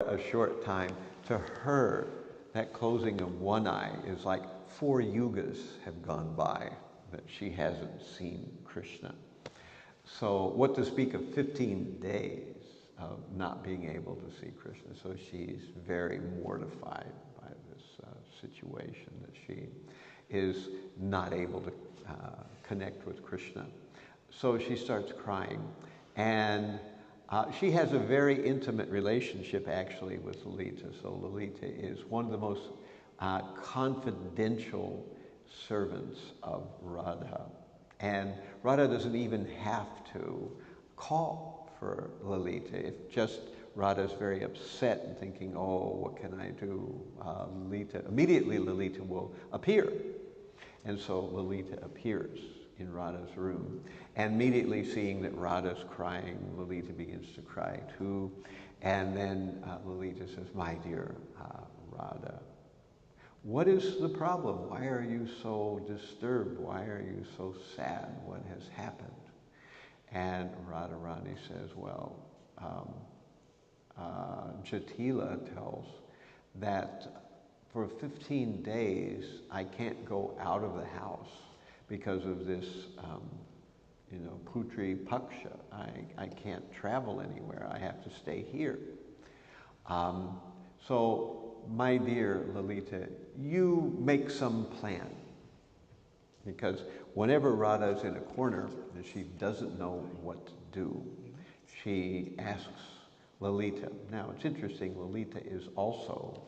a short time, to her, that closing of one eye is like 4 yugas have gone by that she hasn't seen Krishna. So what to speak of 15 days of not being able to see Krishna. So she's very mortified by this situation that she is not able to connect with Krishna. So she starts crying, and she has a very intimate relationship actually with Lalita. So Lalita is one of the most confidential servants of Radha. And Radha doesn't even have to call for Lalita. If just Radha's very upset and thinking, oh, what can I do? Immediately Lalita will appear. And so Lalita appears in Radha's room. And immediately seeing that Radha's crying, Lalita begins to cry too. And then Lalita says, my dear Radha, what is the problem? Why are you so disturbed? Why are you so sad? What has happened? And Radharani says, well, Jatila tells that for 15 days I can't go out of the house because of this, Putri Paksha. I can't travel anywhere. I have to stay here. So, my dear Lalita, you make some plan. Because whenever Radha's in a corner and she doesn't know what to do, she asks Lalita. Now, it's interesting, Lalita is also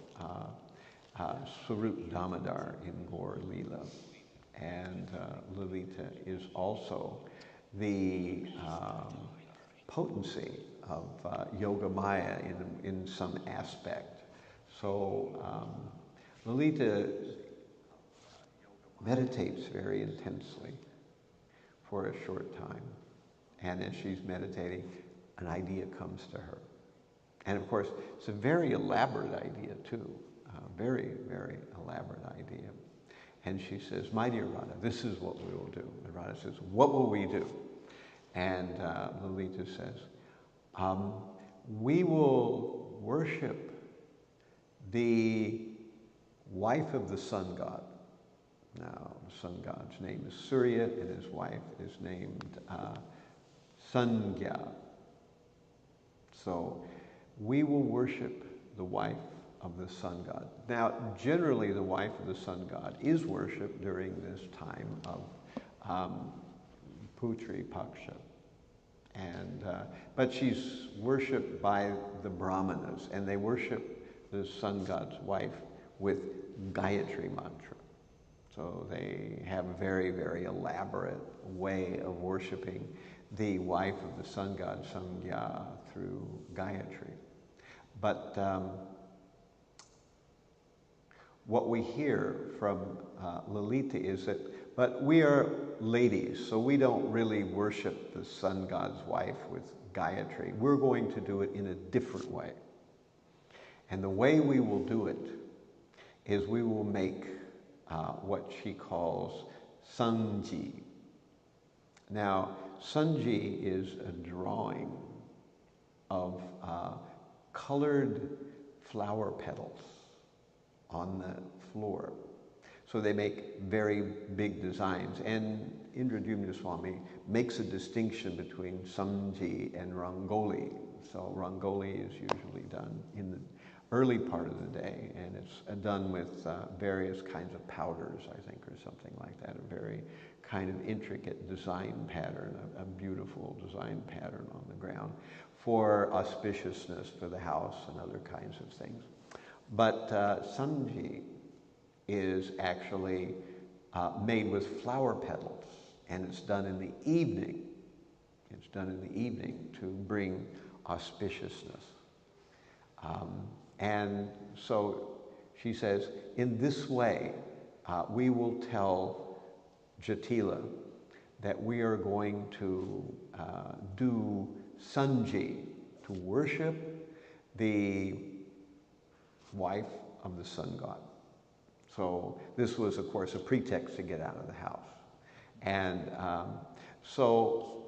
Swarup Damodar in Gaur Leela. And Lalita is also the potency of Yoga Maya in some aspect. So Lalita meditates very intensely for a short time. And as she's meditating, an idea comes to her. And of course, it's a very elaborate idea too. Very, very elaborate idea. And she says, my dear Radha, this is what we will do. And Radha says, what will we do? And Lalita says, we will worship the wife of the sun god. Now, the sun god's name is Surya, and his wife is named Sangya. So, we will worship the wife of the sun god. Now, generally, the wife of the sun god is worshipped during this time of Putri Paksha. And, but she's worshipped by the Brahmanas, and they worship the sun god's wife with Gayatri mantra. So they have a very, very elaborate way of worshiping the wife of the sun god, Sangya, through Gayatri. But what we hear from Lalita is that, but we are ladies, so we don't really worship the sun god's wife with Gayatri. We're going to do it in a different way. And the way we will do it is we will make what she calls Sanji. Now, Sanji is a drawing of colored flower petals on the floor. So they make very big designs. And Indradyumna Swami makes a distinction between Sanji and Rangoli. So Rangoli is usually done in the early part of the day, and it's done with various kinds of powders, I think, or something like that, a very kind of intricate design pattern, a beautiful design pattern on the ground for auspiciousness for the house and other kinds of things. But Sanji is actually made with flower petals, and it's done in the evening. It's done in the evening to bring auspiciousness. And so she says, in this way, we will tell Jatila that we are going to do Sanji, to worship the wife of the sun god. So this was, of course, a pretext to get out of the house. And so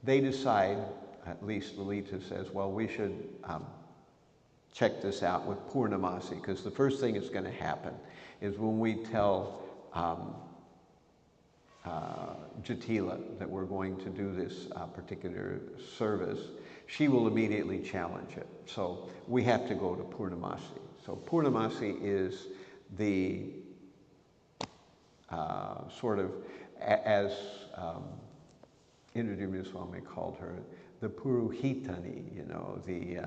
they decide, at least Lalita says, well, we should check this out with Purnamasi, because the first thing that's going to happen is when we tell Jatila that we're going to do this particular service, she will immediately challenge it. So we have to go to Purnamasi. So Purnamasi is the sort of, as Indra Swami called her, the Puruhitani, you know, the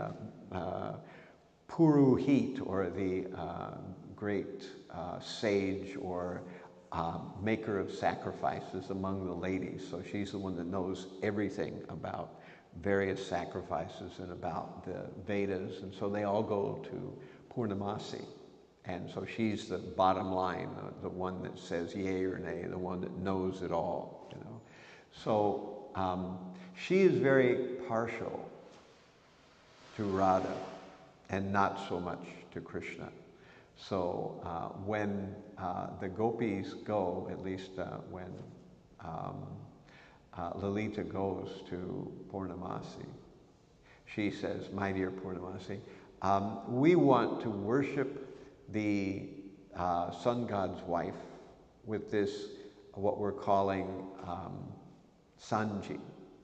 Puruhit, or the great sage or maker of sacrifices among the ladies. So she's the one that knows everything about various sacrifices and about the Vedas. And so they all go to Purnamasi. And so she's the bottom line, the one that says yay or nay, the one that knows it all, you know. So she is very partial to Radha and not so much to Krishna. So when the gopis go, at least when Lalita goes to Purnamasi, she says, "My dear Purnamasi, we want to worship the sun god's wife with this, what we're calling sanji.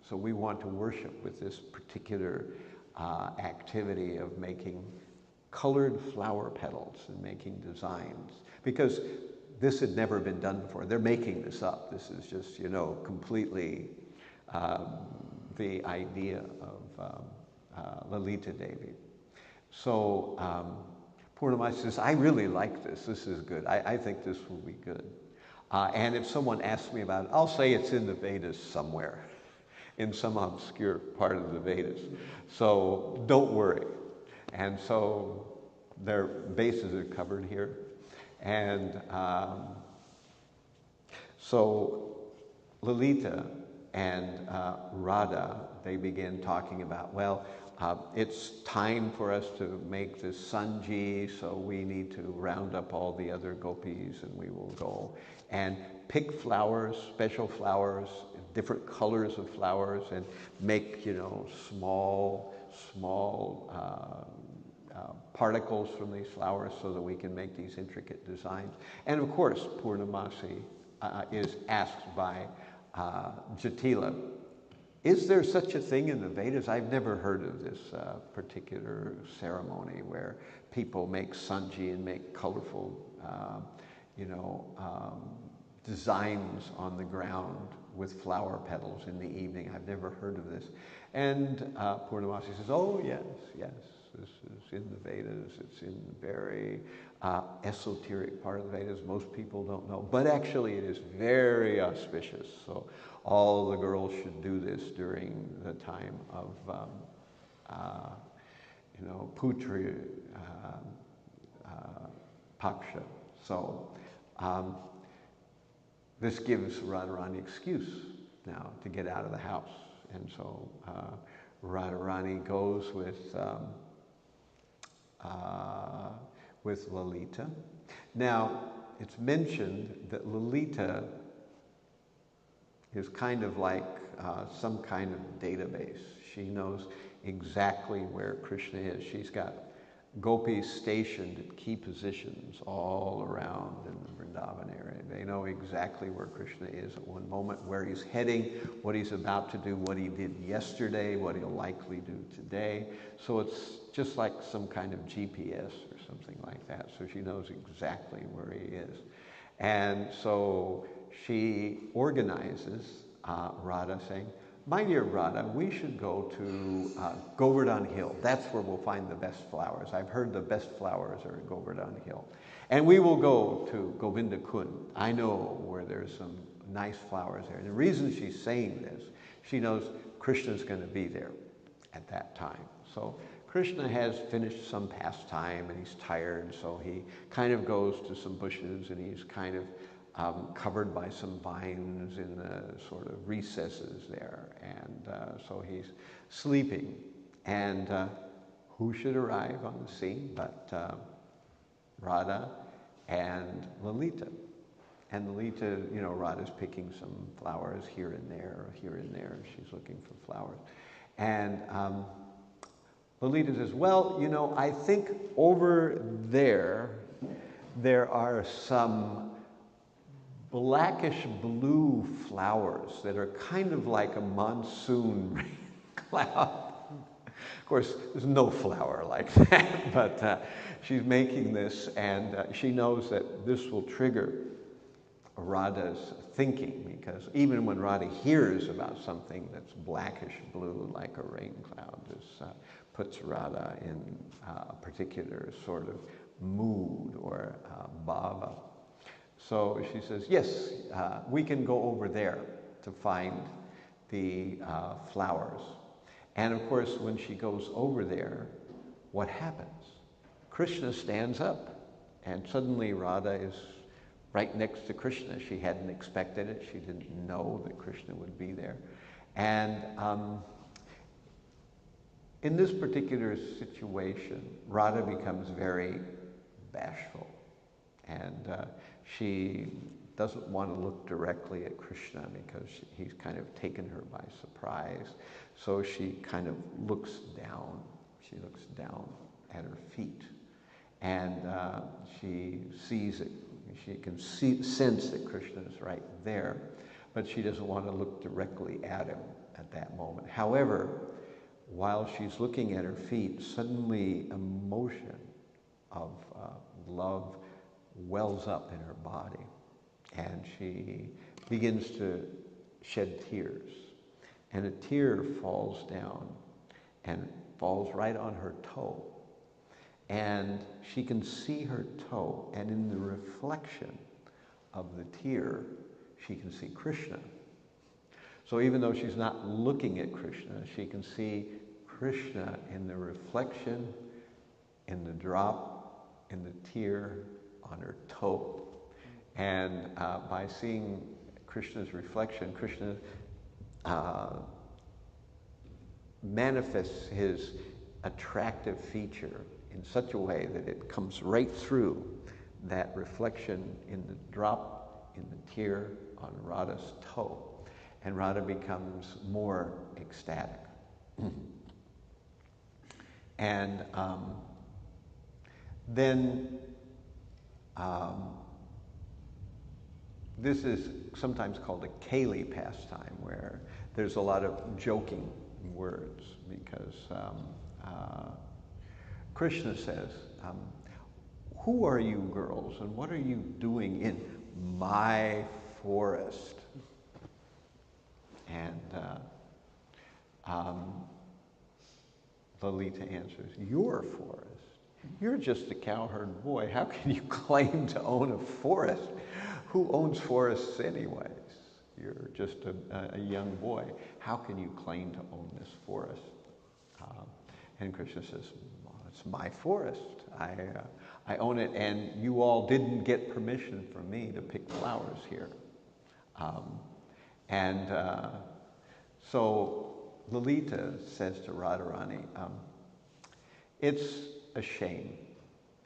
So we want to worship with this particular activity of making colored flower petals and making designs, because this had never been done before. They're making this up. This is just, you know, completely the idea of Lalita Devi." So Purnamasi says, "I really like this. This is good. I think this will be good. And if someone asks me about it, I'll say it's in the Vedas somewhere, in some obscure part of the Vedas. So don't worry." And so their bases are covered here. And so Lalita and Radha, they begin talking about, well, it's time for us to make this sanji, so we need to round up all the other gopis and we will go and pick flowers, special flowers, different colors of flowers, and make, you know, small particles from these flowers so that we can make these intricate designs. And of course, Purnamasi is asked by Jatila, "Is there such a thing in the Vedas? I've never heard of this particular ceremony where people make sanji and make colorful, designs on the ground with flower petals in the evening. I've never heard of this." And Purnamasi says, "Oh, yes, this is in the Vedas. It's in the very esoteric part of the Vedas. Most people don't know. But actually it is very auspicious. So all the girls should do this during the time of, Putri Paksha." So this gives Radharani excuse now to get out of the house. And so Radharani goes with Lalita. Now, it's mentioned that Lalita is kind of like some kind of database. She knows exactly where Krishna is. She's got gopis stationed at key positions all around in the Vrindavan area. They know exactly where Krishna is at one moment, where he's heading, what he's about to do, what he did yesterday, what he'll likely do today. So it's just like some kind of GPS or something like that. So she knows exactly where he is. And so she organizes Radha, saying, "My dear Radha, we should go to Govardhan Hill. That's where we'll find the best flowers. I've heard the best flowers are at Govardhan Hill. And we will go to Govinda Kund. I know where there's some nice flowers there." And the reason she's saying this, she knows Krishna's going to be there at that time. So Krishna has finished some pastime and he's tired, so he kind of goes to some bushes and he's kind of covered by some vines in the sort of recesses there. And so he's sleeping. And who should arrive on the scene but Radha and Lalita. And Lalita, Radha's picking some flowers here and there. She's looking for flowers. And Lolita says, well, you know, I think over there are some blackish blue flowers that are kind of like a monsoon rain cloud. Of course, there's no flower like that, but she's making this, and she knows that this will trigger Radha's thinking, because even when Radha hears about something that's blackish blue like a rain cloud, this puts Radha in a particular sort of mood or bhava. So she says, yes, we can go over there to find the flowers. And of course, when she goes over there, what happens? Krishna stands up, and suddenly Radha is right next to Krishna. She hadn't expected it. She didn't know that Krishna would be there. And in this particular situation, Radha becomes very bashful. And she doesn't want to look directly at Krishna because he's kind of taken her by surprise. So she kind of looks down. She looks down at her feet. And she sees it. She can sense that Krishna is right there, but she doesn't want to look directly at him at that moment. However, while she's looking at her feet, suddenly emotion of love wells up in her body, and she begins to shed tears. And a tear falls down and falls right on her toe. And she can see her toe, and in the reflection of the tear, she can see Krishna. So even though she's not looking at Krishna, she can see Krishna in the reflection, in the drop, in the tear on her toe. And by seeing Krishna's reflection, Krishna manifests his attractive feature in such a way that it comes right through that reflection in the drop, in the tear on Radha's toe. And Radha becomes more ecstatic. And then this is sometimes called a Kali pastime, where there's a lot of joking words, because Krishna says, who are you girls and what are you doing in my forest? And Lalita answers, your forest? You're just a cowherd boy. How can you claim to own a forest? Who owns forests anyways? You're just a young boy. How can you claim to own this forest? And Krishna says, well, it's my forest. I own it, and you all didn't get permission from me to pick flowers here. So Lalita says to Radharani, it's a shame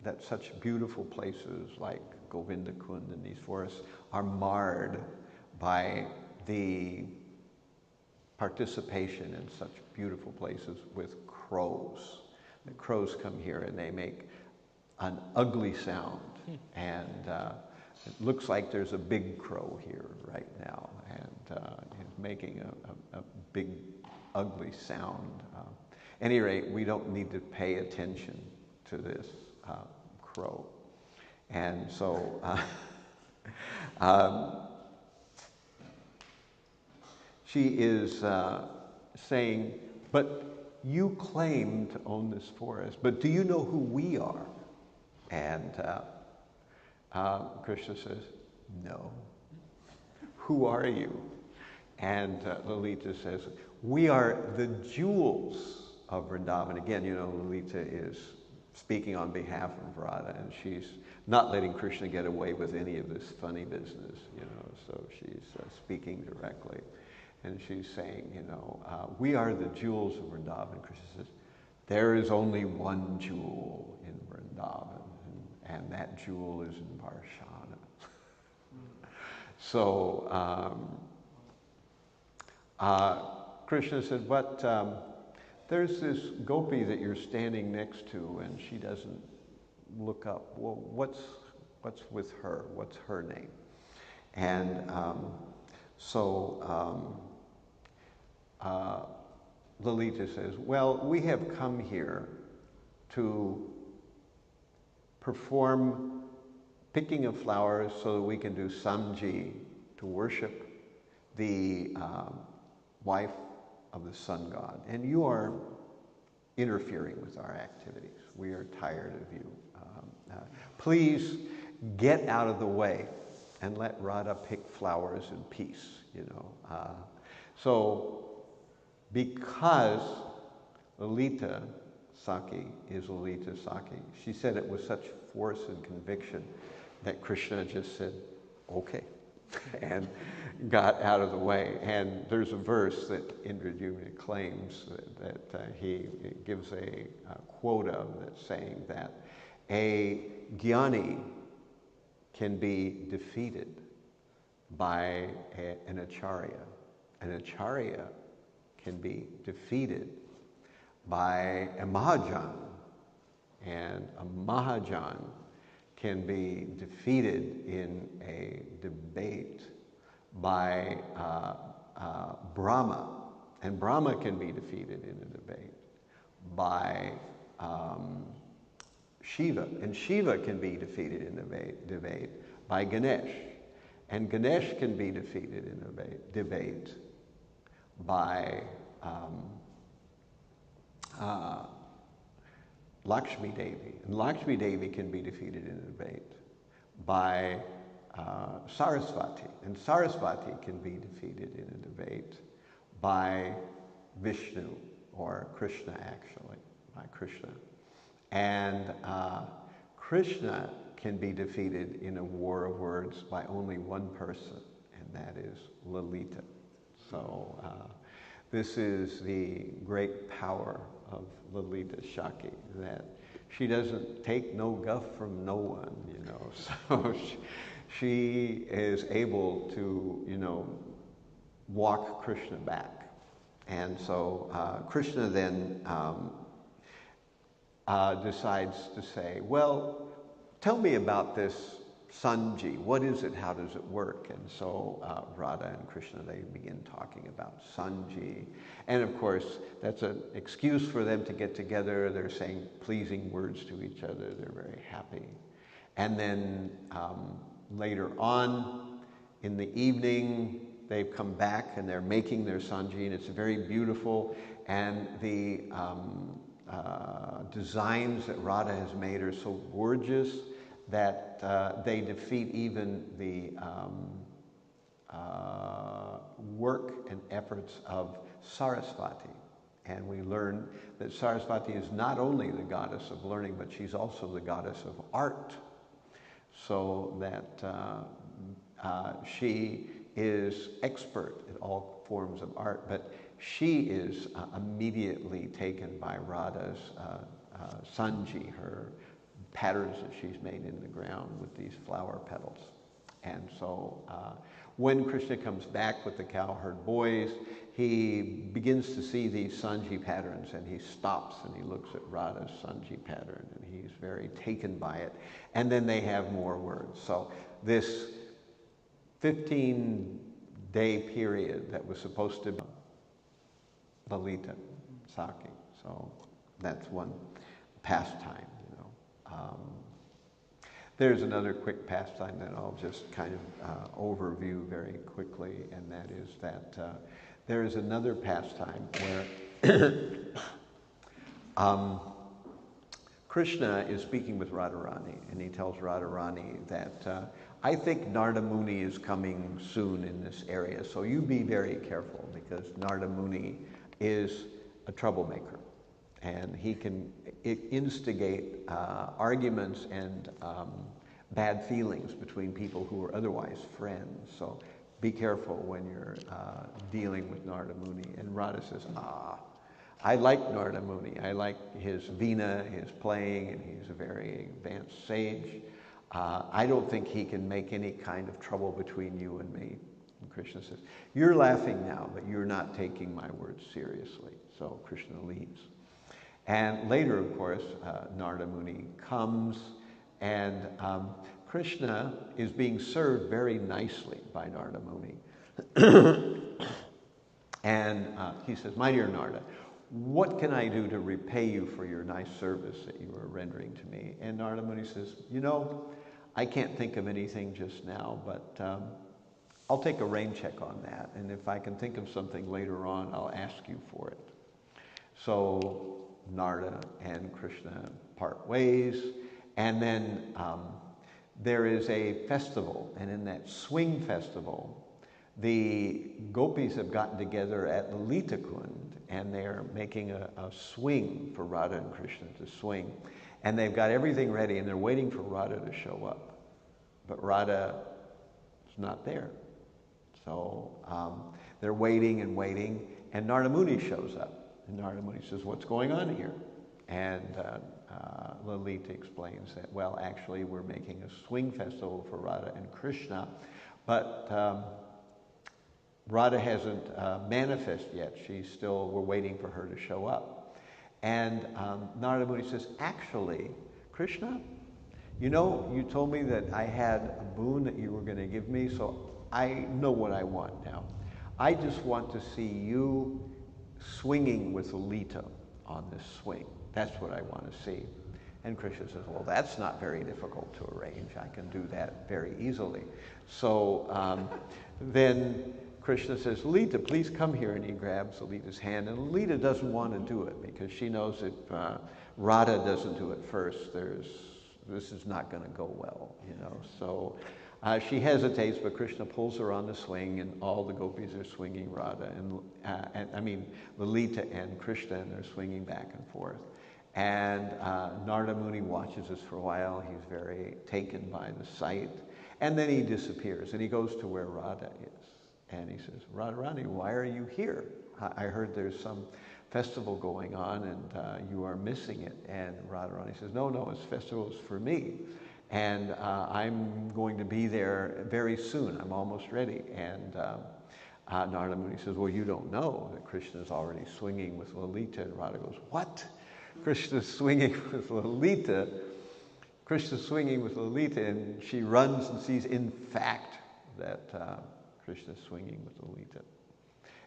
that such beautiful places like Govinda Kund and these forests are marred by the participation in such beautiful places with crows. The crows come here and they make an ugly sound, and it looks like there's a big crow here right now, and he's making a big ugly sound. At any rate, we don't need to pay attention to this crow. And so she is saying, but you claim to own this forest, but do you know who we are? And Krishna says, no. Who are you? And Lalita says, we are the jewels of Vrindavan. Again, you know, Lalita is speaking on behalf of Radha, and she's not letting Krishna get away with any of this funny business, you know, so she's speaking directly. And she's saying, you know, we are the jewels of Vrindavan. Krishna says, there is only one jewel in Vrindavan, and that jewel is in Varshana. So Krishna said, but there's this gopi that you're standing next to, and she doesn't look up. Well, what's with her? What's her name? And Lalita says, well, we have come here to perform picking of flowers so that we can do samji, to worship the wife of the sun god. And you are interfering with our activities. We are tired of you. Please get out of the way and let Radha pick flowers in peace, you know. So because Lalita Saki is Lalita Saki, she said it with such force and conviction that Krishna just said, okay, and got out of the way. And there's a verse that Indradyumna claims that he gives a quote of, that's saying that a jnani can be defeated by an acharya. An acharya can be defeated by a mahajan, and a mahajan can be defeated in a debate by Brahma, and Brahma can be defeated in a debate by Shiva, and Shiva can be defeated in a debate by Ganesh, and Ganesh can be defeated in a debate by Lakshmi Devi, and Lakshmi Devi can be defeated in a debate by Sarasvati, and Sarasvati can be defeated in a debate by Vishnu, or Krishna actually, by Krishna. And Krishna can be defeated in a war of words by only one person, and that is Lalita. So this is the great power of Lalita Shaki, that she doesn't take no guff from no one, you know. So she is able to, you know, walk Krishna back. And so Krishna then decides to say, well, tell me about this Sanji. What is it? How does it work? And so Radha and Krishna, they begin talking about Sanji. And of course, that's an excuse for them to get together. They're saying pleasing words to each other. They're very happy. And then later on in the evening, they've come back and they're making their Sanji, and it's very beautiful. And the designs that Radha has made are so gorgeous that they defeat even the work and efforts of Sarasvati. And we learn that Sarasvati is not only the goddess of learning, but she's also the goddess of art. So that she is expert at all forms of art, but she is immediately taken by Radha's Sanji, her patterns that she's made in the ground with these flower petals. And so when Krishna comes back with the cowherd boys, he begins to see these Sanji patterns, and he stops and he looks at Radha's Sanji pattern, and he's very taken by it. And then they have more words. So this 15-day period that was supposed to be Lalita Saki. So that's one pastime. There's another quick pastime that I'll just kind of overview very quickly, and that is that there is another pastime where Krishna is speaking with Radharani, and he tells Radharani that I think Narada Muni is coming soon in this area, so you be very careful, because Narada Muni is a troublemaker. And he can instigate arguments and bad feelings between people who are otherwise friends. So be careful when you're dealing with Narada Muni. And Radha says, I like Narada Muni. I like his Veena, his playing, and he's a very advanced sage. I don't think he can make any kind of trouble between you and me. And Krishna says, "You're laughing now, but you're not taking my words seriously." So Krishna leaves. And later, of course, Narada Muni comes, and Krishna is being served very nicely by Narada Muni. And he says, "My dear Narada, what can I do to repay you for your nice service that you are rendering to me?" And Narada Muni says, "You know, I can't think of anything just now, but I'll take a rain check on that. And if I can think of something later on, I'll ask you for it." So Narada and Krishna part ways. And then there is a festival. And in that swing festival, the gopis have gotten together at Lalita Kund, and they're making a swing for Radha and Krishna to swing. And they've got everything ready, and they're waiting for Radha to show up. But Radha is not there. So they're waiting and waiting, and Narada Muni shows up. And Narada Muni says, "What's going on here?" And Lalita explains that, well, actually, we're making a swing festival for Radha and Krishna, but Radha hasn't manifested yet. We're waiting for her to show up. And Narada Muni says, "Actually, Krishna, you know, you told me that I had a boon that you were going to give me, so I know what I want now. I just want to see you swinging with Lalita on this swing. That's what I want to see." And Krishna says, "Well, that's not very difficult to arrange. I can do that very easily." So then Krishna says, "Lalita, please come here." And he grabs Lalita's hand. And Lalita doesn't want to do it because she knows if Radha doesn't do it first, this is not going to go well, you know. So she hesitates, but Krishna pulls her on the swing, and all the gopis are swinging Radha, Lalita and Krishna, and they're swinging back and forth. And Narada Muni watches this for a while. He's very taken by the sight. And then he disappears, and he goes to where Radha is. And he says, "Radharani, why are you here? I heard there's some festival going on, and you are missing it." And Radharani says, No, this festival is for me. And I'm going to be there very soon. I'm almost ready. And Narada Muni says, "Well, you don't know that Krishna is already swinging with Lalita." And Radha goes, "What? Krishna's swinging with Lalita?" Krishna's swinging with Lalita, and she runs and sees, in fact, that Krishna's swinging with Lalita.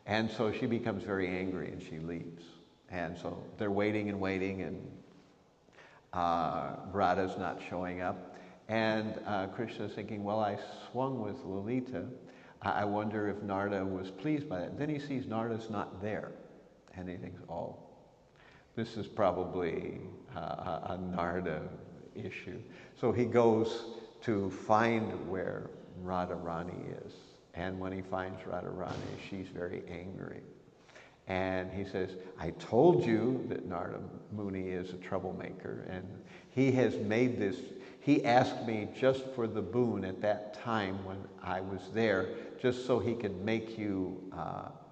And so she becomes very angry, and she leaves. And so they're waiting and waiting, and Radha's not showing up. And Krishna's thinking, well, I swung with Lalita. I wonder if Narada was pleased by that. And then he sees Narada's not there. And he thinks, oh, this is probably a Narada issue. So he goes to find where Radharani is. And when he finds Radharani, she's very angry. And he says, "I told you that Narada Muni is a troublemaker, and he has made this, he asked me just for the boon at that time when I was there, just so he could make you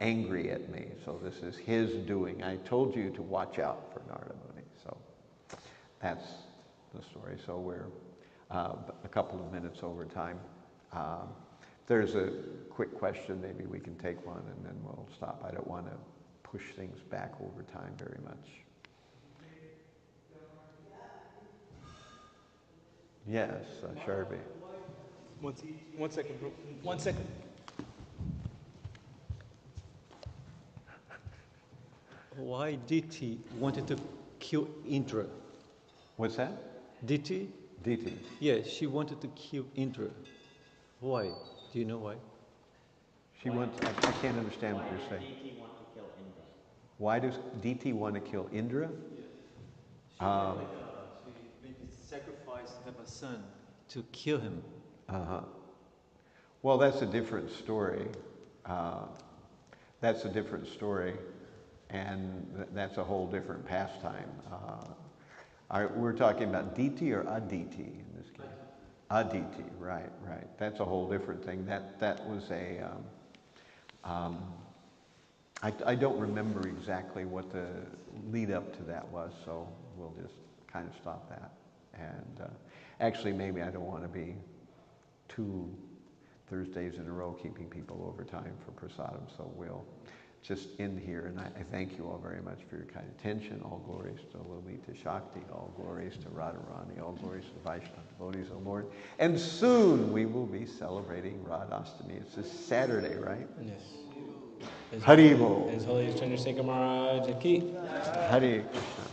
angry at me. So this is his doing. I told you to watch out for Narada Muni." So that's the story. So we're a couple of minutes over time. There's a quick question, maybe we can take one, and then we'll stop. I don't want to push things back over time very much. Yes, Sharbi. One second, bro. 1 second. Why Diti wanted to kill Indra? What's that? Diti? Diti. Yeah, she wanted to kill Indra. Why? Do you know why? She wants, I can't understand what you're saying. Why does Diti want to kill Indra? Why does Diti want to kill Indra? She maybe sacrificed have a son to kill him. Well, that's a different story. That's a different story, and that's a whole different pastime. We're talking about Diti or Aditi in this case? Aditi, right. That's a whole different thing. That was a, I don't remember exactly what the lead up to that was, so we'll just kind of stop that. And actually, maybe I don't want to be too Thursdays in a row, keeping people over time for prasadam. So we'll just end here, and I thank you all very much for your kind attention. All glories to Lalita Shakti, all glories to Radharani, all glories to Vaishnava devotees, O Lord. And soon we will be celebrating Radhastami. It's this Saturday, right? Yes. Haribol. His Holy Chandrasekhar Maharaj Ki. Hare Krishna.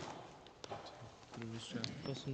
Krishna.